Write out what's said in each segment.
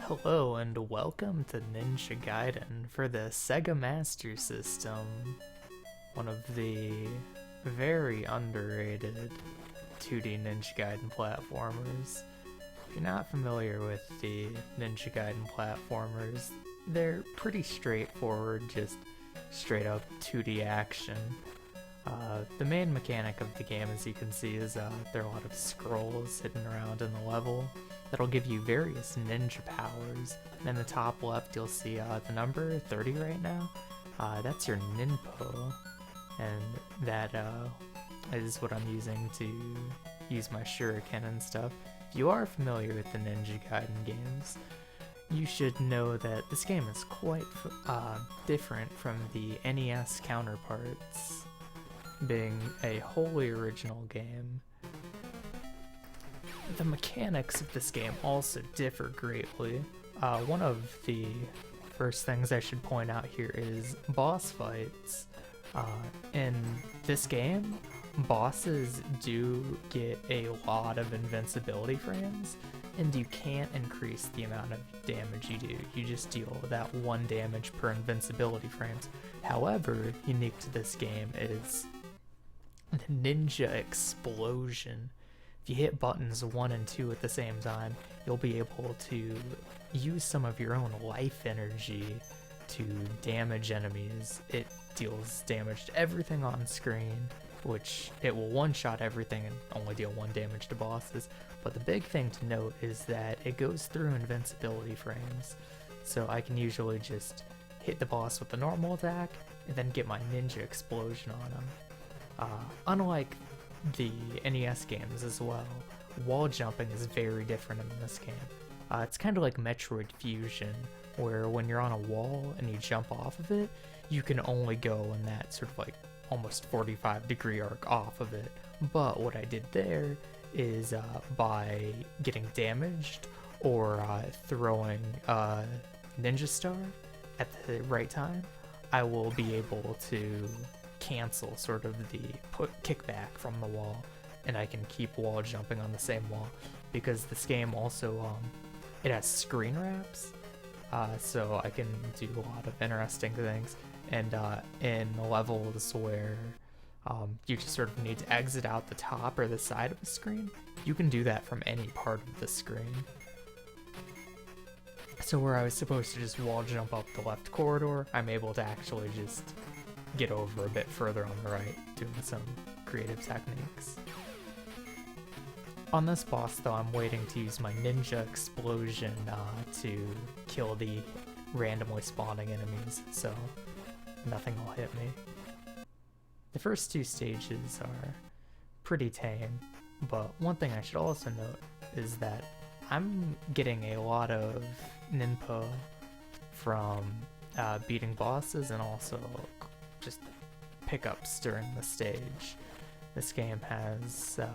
Hello and welcome to Ninja Gaiden for the Sega Master System, one of the very underrated 2D Ninja Gaiden platformers. If you're not familiar with the Ninja Gaiden platformers, they're pretty straightforward, just straight up 2D action. The main mechanic of the game, as you can see, is there are a lot of scrolls hidden around in the level that'll give you various ninja powers. And in the top left, you'll see the number 30 right now. That's your ninpo, and that is what I'm using to use my shuriken and stuff. If you are familiar with the Ninja Gaiden games, you should know that this game is quite different from the NES counterparts, being a wholly original game. The mechanics of this game also differ greatly. One of the first things I should point out here is boss fights. In this game, bosses do get a lot of invincibility frames, and you can't increase the amount of damage you do. You just deal that 1 damage per invincibility frames. However, unique to this game is the ninja explosion. If you hit buttons 1 and 2 at the same time, you'll be able to use some of your own life energy to damage enemies. It deals damage to everything on screen, which it will one-shot everything and only deal 1 damage to bosses. But the big thing to note is that it goes through invincibility frames, so I can usually just hit the boss with the normal attack and then get my ninja explosion on him. Unlike the NES games as well, wall jumping is very different in this game. It's kind of like Metroid Fusion, where when you're on a wall and you jump off of it, you can only go in that sort of like almost 45-degree arc off of it. But what I did there is by getting damaged or throwing Ninja Star at the right time, I will be able to cancel sort of the kickback from the wall, and I can keep wall jumping on the same wall, because this game also it has screen wraps, so I can do a lot of interesting things. And in levels where you just sort of need to exit out the top or the side of the screen, you can do that from any part of the screen. So where I was supposed to just wall jump up the left corridor, I'm able to actually just get over a bit further on the right, doing some creative techniques. On this boss though, I'm waiting to use my ninja explosion to kill the randomly spawning enemies, so nothing will hit me. The first 2 stages are pretty tame, but one thing I should also note is that I'm getting a lot of ninpo from beating bosses and also just pickups during the stage. This game has a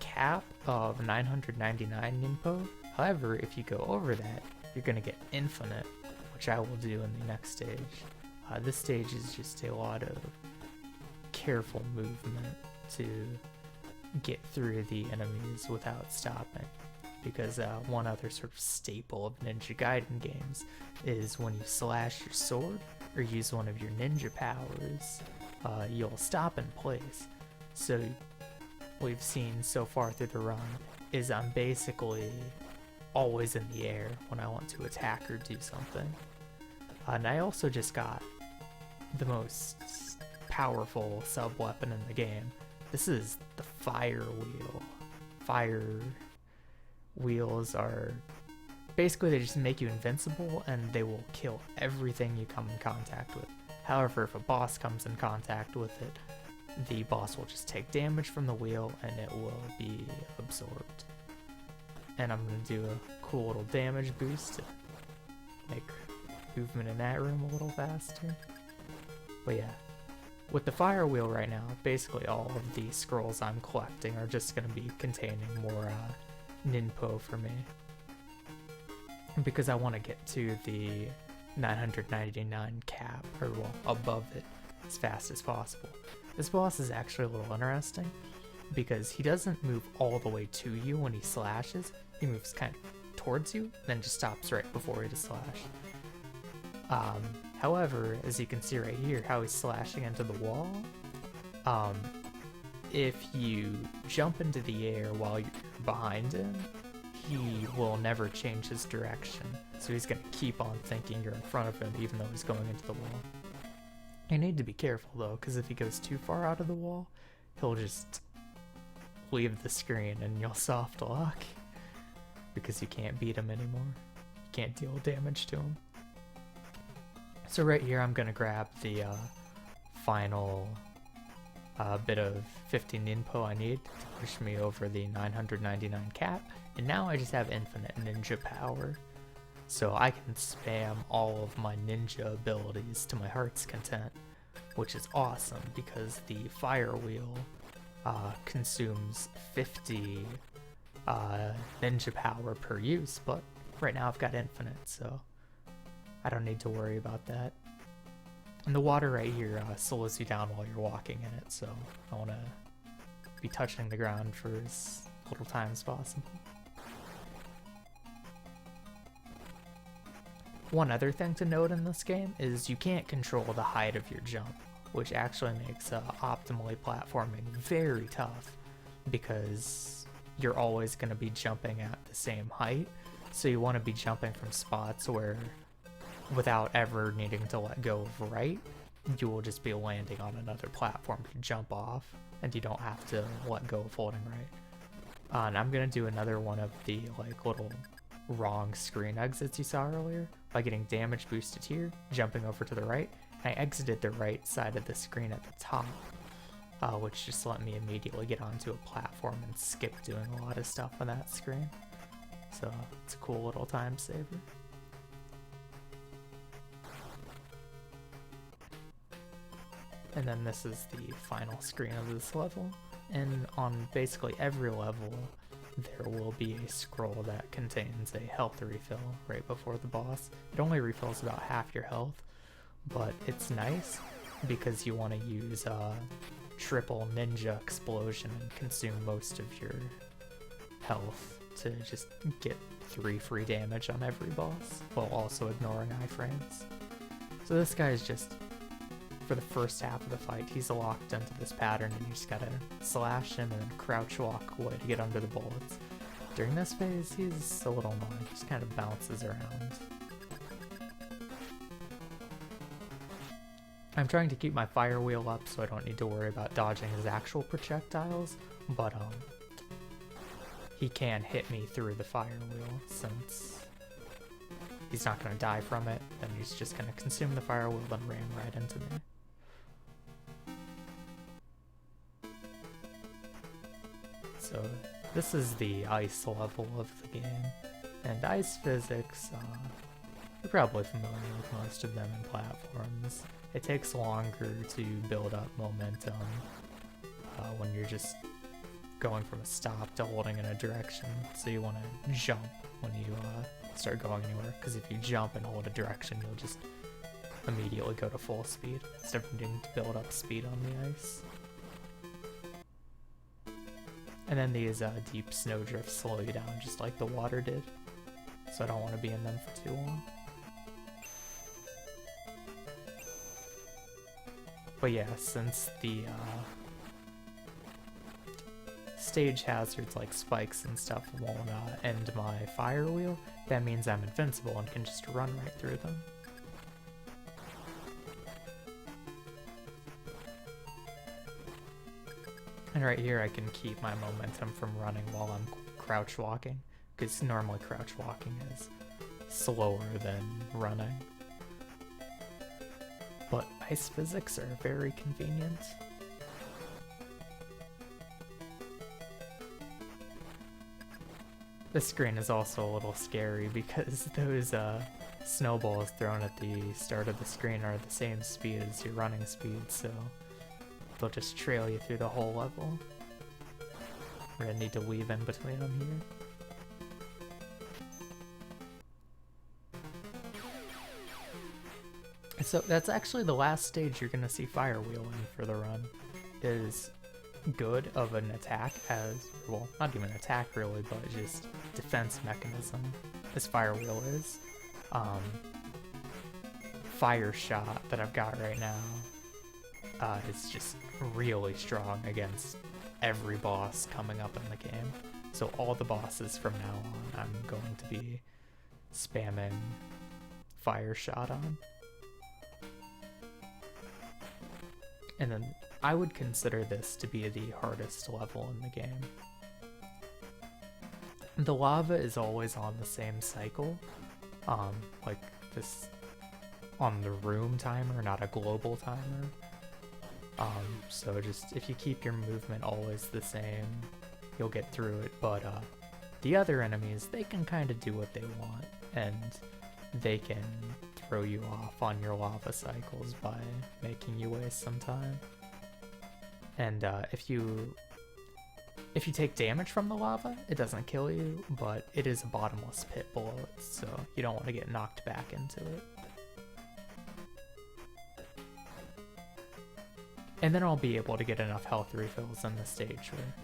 cap of 999 ninpo. However, if you go over that, you're going to get infinite, which I will do in the next stage. This stage is just a lot of careful movement to get through the enemies without stopping, because one other sort of staple of Ninja Gaiden games is when you slash your sword or use one of your ninja powers, you'll stop in place. So what we've seen so far through the run is I'm basically always in the air when I want to attack or do something. And I also just got the most powerful sub-weapon in the game. This is the fire wheel. Fire wheels are basically, they just make you invincible and they will kill everything you come in contact with. However, if a boss comes in contact with it, the boss will just take damage from the wheel and it will be absorbed. And I'm going to do a cool little damage boost to make movement in that room a little faster. But yeah, with the fire wheel right now, basically all of the scrolls I'm collecting are just going to be containing more ninpo for me, because I want to get to the 999 cap, or well, above it, as fast as possible. This boss is actually a little interesting, because he doesn't move all the way to you when he slashes. He moves kind of towards you, then just stops right before you to slash. However, as you can see right here, how he's slashing into the wall, if you jump into the air while you're behind him, he will never change his direction. So he's going to keep on thinking you're in front of him even though he's going into the wall. You need to be careful though, because if he goes too far out of the wall, he'll just leave the screen and you'll soft lock because you can't beat him anymore. You can't deal damage to him. So right here I'm going to grab the final bit of 15 ninpo I need to push me over the 999 cap, and now I just have infinite ninja power. So I can spam all of my ninja abilities to my heart's content, which is awesome because the fire wheel consumes 50 ninja power per use, but right now I've got infinite, so I don't need to worry about that. And the water right here slows you down while you're walking in it, so I want to be touching the ground for as little time as possible. One other thing to note in this game is you can't control the height of your jump, which actually makes optimally platforming very tough because you're always going to be jumping at the same height, so you want to be jumping from spots where, without ever needing to let go of right, you will just be landing on another platform to jump off, and you don't have to let go of holding right. And I'm going to do another one of the little wrong screen exits you saw earlier by getting damage boosted here, jumping over to the right, and I exited the right side of the screen at the top, which just let me immediately get onto a platform and skip doing a lot of stuff on that screen. So it's a cool little time saver. And then this is the final screen of this level, and on basically every level there will be a scroll that contains a health refill right before the boss. It only refills about half your health, but it's nice because you want to use triple ninja explosion and consume most of your health to just get 3 free damage on every boss, while also ignoring iframes. So this guy is just, for the first half of the fight, he's locked into this pattern and you just gotta slash him and then crouch walk away to get under the bullets. During this phase, he's a little annoying, he just kind of bounces around. I'm trying to keep my fire wheel up so I don't need to worry about dodging his actual projectiles, but he can hit me through the fire wheel since he's not going to die from it, then he's just going to consume the fire wheel and ram right into me. So this is the ice level of the game, and ice physics, you're probably familiar with most of them in platforms. It takes longer to build up momentum when you're just going from a stop to holding in a direction, so you want to jump when you start going anywhere, because if you jump and hold a direction, you'll just immediately go to full speed instead of needing to build up speed on the ice. And then these deep snowdrifts slow you down just like the water did, so I don't want to be in them for too long. But yeah, since the stage hazards like spikes and stuff won't end my fire wheel, that means I'm invincible and can just run right through them. And right here I can keep my momentum from running while I'm crouch walking, because normally crouch walking is slower than running. But ice physics are very convenient. This screen is also a little scary because those snowballs thrown at the start of the screen are the same speed as your running speed, so they'll just trail you through the whole level. We're gonna need to weave in between them here. So that's actually the last stage you're gonna see fire wheeling for the run. Is good of an attack as, well, not even attack really, but just defense mechanism as Fire Wheel is. Fire Shot that I've got right now is just really strong against every boss coming up in the game. So all the bosses from now on, I'm going to be spamming Fire Shot on. And then I would consider this to be the hardest level in the game. The lava is always on the same cycle, like this on the room timer, not a global timer. So just if you keep your movement always the same, you'll get through it. But the other enemies, they can kind of do what they want, and they can throw you off on your lava cycles by making you waste some time. And if you take damage from the lava, it doesn't kill you, but it is a bottomless pit below it, so you don't want to get knocked back into it. And then I'll be able to get enough health refills in the stage where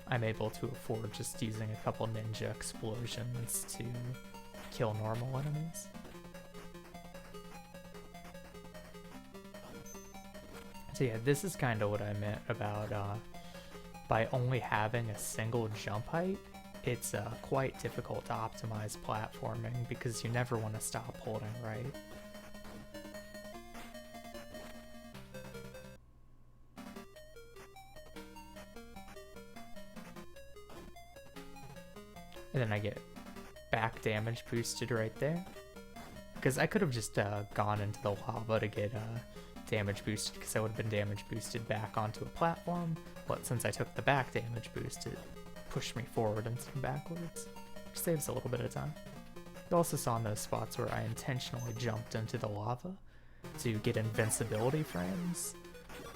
I'm able to afford just using a couple ninja explosions to kill normal enemies. So yeah, this is kind of what I meant about by only having a single jump height, it's quite difficult to optimize platforming because you never want to stop holding right. And then I get back damage boosted right there. Because I could have just gone into the lava to get damage boosted, because I would have been damage boosted back onto a platform. But since I took the back damage boost, it pushed me forward instead of backwards, which saves a little bit of time. You also saw in those spots where I intentionally jumped into the lava to get invincibility frames,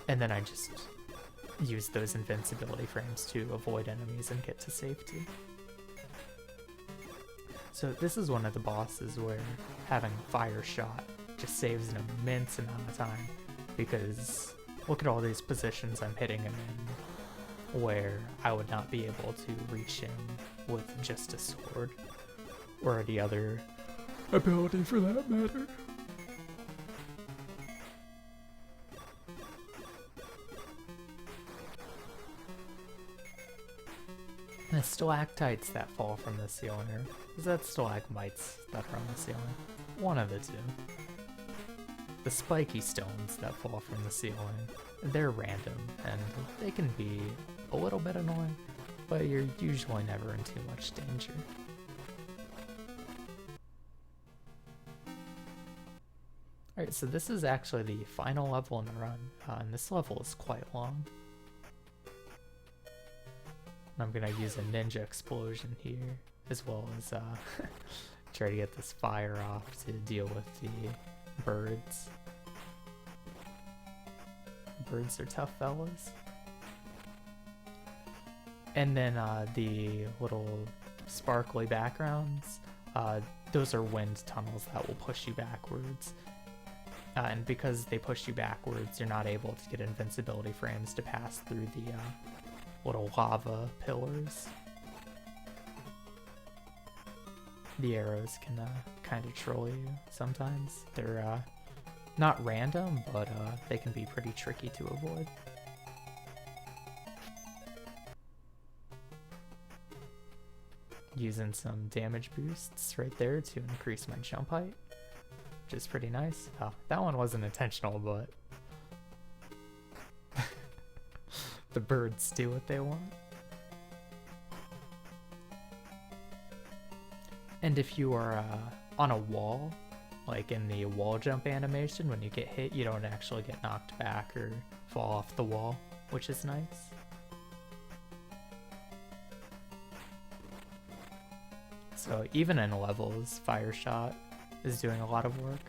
and then I just used those invincibility frames to avoid enemies and get to safety. So this is one of the bosses where having Fire Shot just saves an immense amount of time, because look at all these positions I'm hitting him in where I would not be able to reach him with just a sword, or any other ability for that matter. The stalactites that fall from the ceiling, or is that stalagmites that are on the ceiling? One of the two. The spiky stones that fall from the ceiling, they're random, and they can be a little bit annoying, but you're usually never in too much danger. Alright, so this is actually the final level in the run, and this level is quite long. I'm gonna use a ninja explosion here, as well as try to get this fire off to deal with the birds. Birds are tough fellas. And then the little sparkly backgrounds, those are wind tunnels that will push you backwards. And because they push you backwards, you're not able to get invincibility frames to pass through the little lava pillars. The arrows can kind of troll you sometimes. They're not random, but they can be pretty tricky to avoid. Using some damage boosts right there to increase my jump height, which is pretty nice. Oh, that one wasn't intentional, but the birds do what they want. And if you are on a wall, like in the wall jump animation, when you get hit, you don't actually get knocked back or fall off the wall, which is nice. So even in levels, Fire Shot is doing a lot of work,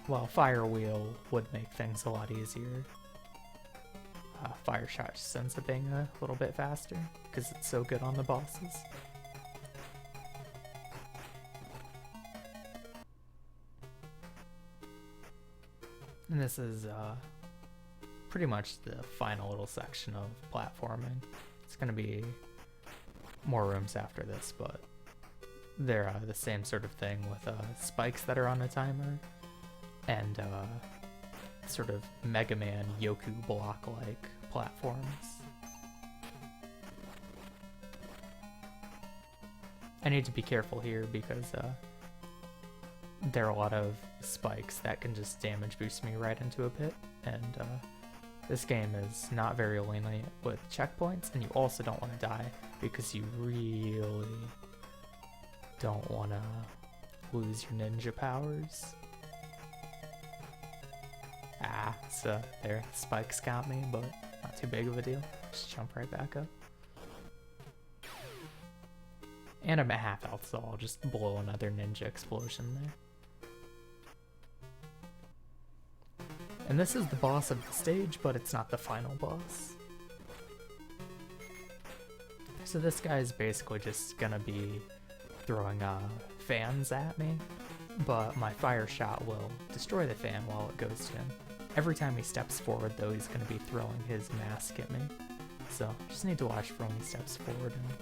while Fire Wheel would make things a lot easier. Fire Shot just ends up being a little bit faster, because it's so good on the bosses. And this is pretty much the final little section of platforming. It's going to be more rooms after this, but they're the same sort of thing with spikes that are on a timer, and sort of Mega Man Yoku block-like platforms. I need to be careful here because there are a lot of spikes that can just damage boost me right into a pit, and this game is not very lenient with checkpoints, and you also don't want to die because you really don't want to lose your ninja powers. Ah, so there, spikes got me, but not too big of a deal. Just jump right back up. And I'm at half health, so I'll just blow another ninja explosion there. And this is the boss of the stage, but it's not the final boss. So this guy is basically just gonna be throwing fans at me, but my fire shot will destroy the fan while it goes to him. Every time he steps forward, though, he's gonna be throwing his mask at me. So just need to watch for when he steps forward, and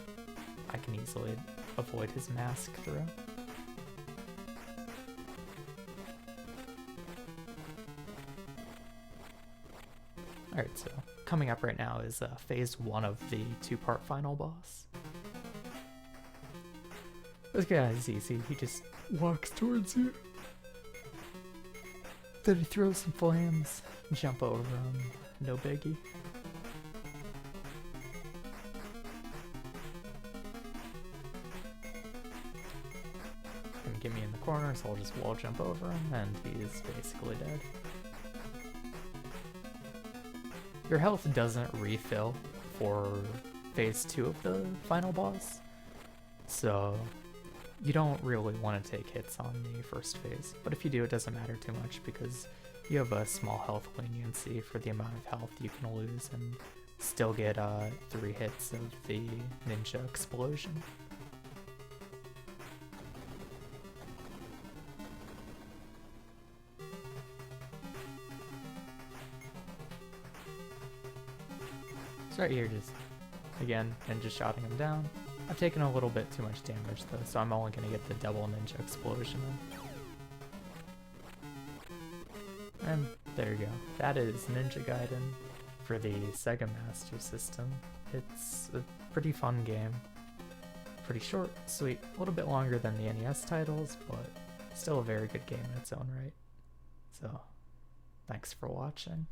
I can easily avoid his mask throw. Alright, so coming up right now is phase 1 of the 2-part final boss. This guy is easy, he just walks towards you. Then he throws some flames, jump over him, no biggie. Get me in the corner, so I'll just wall jump over him, and he's basically dead. Your health doesn't refill for phase 2 of the final boss, so you don't really want to take hits on the first phase, but if you do, it doesn't matter too much because you have a small health leniency for the amount of health you can lose and still get 3 hits of the ninja explosion. Right here, just again ninja shotting him down. I've taken a little bit too much damage though, so I'm only gonna get the double ninja explosion in. And there you go. That is Ninja Gaiden for the Sega Master System. It's a pretty fun game. Pretty short, sweet, a little bit longer than the NES titles, but still a very good game in its own right. So, thanks for watching.